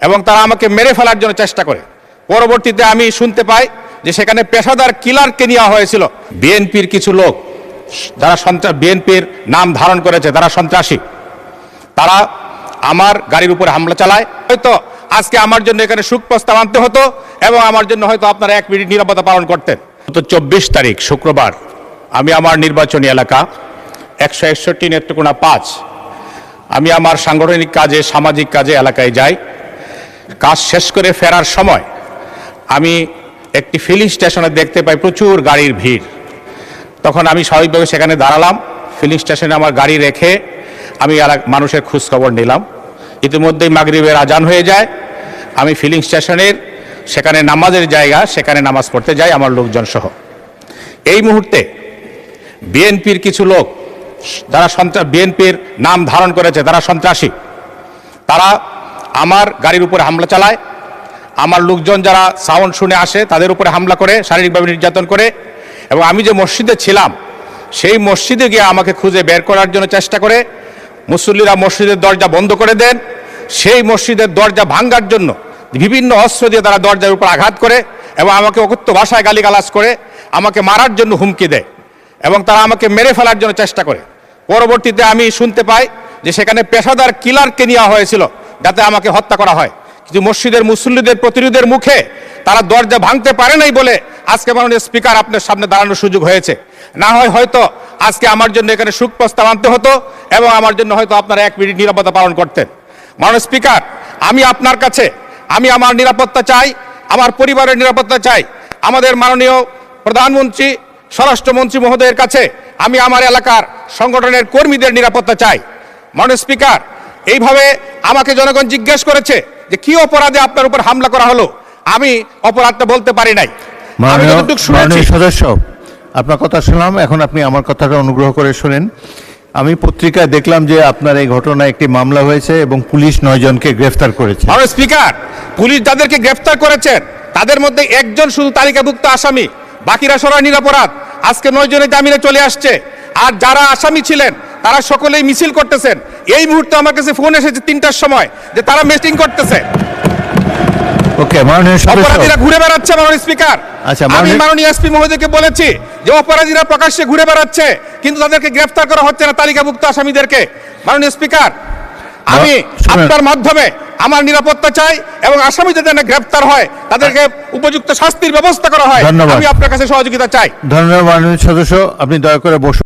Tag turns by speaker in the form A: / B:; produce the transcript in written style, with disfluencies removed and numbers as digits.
A: এবং তারা আমাকে মেরে ফেলার জন্য চেষ্টা করে। পরবর্তীতে আমি শুনতে পাই যে সেখানে পেশাদার কিলারকে নেওয়া হয়েছিল। বিএনপির কিছু লোক যারা বিএনপির নাম ধারণ করেছে, তারা সন্ত্রাসী, তারা আমার গাড়ির উপরে হামলা চালায়। হয়তো আজকে আমার জন্য এখানে শোক প্রস্তাব আনতে হতো এবং আমার জন্য হয়তো আপনারা 1 মিনিট নীরবতা পালন করতেন। গত 24 তারিখ শুক্রবার আমি আমার নির্বাচনী এলাকা 161 নেত্রকোনা 5 আমি আমার সাংগঠনিক কাজে, সামাজিক কাজে এলাকায় যাই। কাজ শেষ করে ফেরার সময় আমি একটি ফিলিং স্টেশনে দেখতে পাই প্রচুর গাড়ির ভিড়। তখন আমি স্বাভাবিকভাবে সেখানে দাঁড়ালাম। ফিলিং স্টেশনে আমার গাড়ি রেখে আমি মানুষের খোঁজখবর নিলাম। ইতিমধ্যেই মাগরিবের আজান হয়ে যায়। আমি ফিলিং স্টেশনের সেখানে নামাজের জায়গা, সেখানে নামাজ পড়তে যাই আমার লোকজন সহ। এই মুহূর্তে বিএনপির কিছু লোক যারা বিএনপির নাম ধারণ করেছে, তারা সন্ত্রাসী, তারা আমার গাড়ির উপরে হামলা চালায়। আমার লোকজন যারা সাউন্ড শুনে আসে তাদের উপরে হামলা করে, শারীরিকভাবে নির্যাতন করে। এবং আমি যে মসজিদে ছিলাম সেই মসজিদে গিয়ে আমাকে খুঁজে বের করার জন্য চেষ্টা করে। মুসল্লিরা মসজিদের দরজা বন্ধ করে দেন। সেই মসজিদের দরজা ভাঙার জন্য বিভিন্ন অস্ত্র দিয়ে তারা দরজার উপর আঘাত করে এবং আমাকে অকথ্য ভাষায় গালিগালাজ করে আমাকে মারার জন্য হুমকি দেয় এবং তারা আমাকে মেরে ফেলার জন্য চেষ্টা করে। পরবর্তীতে আমি শুনতে পাই যে সেখানে পেশাদার কিলারকে নেওয়া হয়েছিল যাতে আমাকে হত্যা করা হয়। কিন্তু মসজিদের মুসল্লিদের প্রতিরোধের মুখে তারা দরজা ভাঙতে পারে নাই বলে আজকে মাননীয় স্পিকার আপনার সামনে দাঁড়ানোর সুযোগ হয়েছে। না হয় হয়তো আজকে আমার জন্য এখানে শোক প্রস্তাব আনতে হতো এবং আমার জন্য হয়তো আপনারা 1 মিনিট নীরবতা পালন করতেন। মাননীয় স্পিকার, আমি আপনার কাছে আমার নিরাপত্তা চাই, আমার পরিবারের নিরাপত্তা চাই। আমাদের মাননীয় প্রধানমন্ত্রী, স্বরাষ্ট্রমন্ত্রী মহোদয়ের কাছে আমি আমার এলাকার সংগঠনের কর্মীদের নিরাপত্তা চাই। মাননীয় স্পিকার, এইভাবে আমাকে জনগণ জিজ্ঞেস করেছে যে কি অপরাধে আপনার উপর হামলা করা হলো। আমি অপরাধটা বলতে পারি নাই।
B: মাননীয় সদস্য, আপনার কথা শুনলাম, এখন আপনি আমার কথাটা অনুগ্রহ করে শুনেন। আমি পত্রিকায় দেখলাম যে আপনার এই ঘটনায় একটি মামলা হয়েছে এবং পুলিশ 9 জনকে গ্রেফতার করেছে।
A: মাননীয় স্পিকার, পুলিশ যাদেরকে গ্রেফতার করেছেন তাদের মধ্যে একজন শুধু তালিকাভুক্ত আসামি, বাকিরা সরাই নিরপরাধ। আজকে 9 জনের জামিনে চলে আসছে। আর যারা আসামি ছিলেন তারা সকলেই মিছিল করতেছেন। এই মুহূর্তে আমার কাছে ফোন এসেছে 3টার সময় যে তারা মিটিং করতেছে।
B: ওকে, মাননীয় সদস্য,
A: অপরাধীরা ঘুরে বেড়াচ্ছে। মাননীয় স্পিকার,
B: আচ্ছা,
A: আমি মাননীয় এসপি মহোদয়কে বলেছি যে অপরাধীরা প্রকাশ্যে ঘুরে বেড়াচ্ছে কিন্তু তাদেরকে গ্রেফতার করা হচ্ছে না, তালিকাভুক্ত আসামিদেরকে। মাননীয় স্পিকার, আমি আপনার মাধ্যমে আমার নিরাপত্তা চাই এবং আসামি যাদের গ্রেফতার হয় তাদেরকে উপযুক্ত শাস্তির ব্যবস্থা করা হয়। আমি আপনার কাছে সহযোগিতা চাই।
B: ধন্যবাদ মাননীয় সদস্য, আপনি দয়া করে বসুন।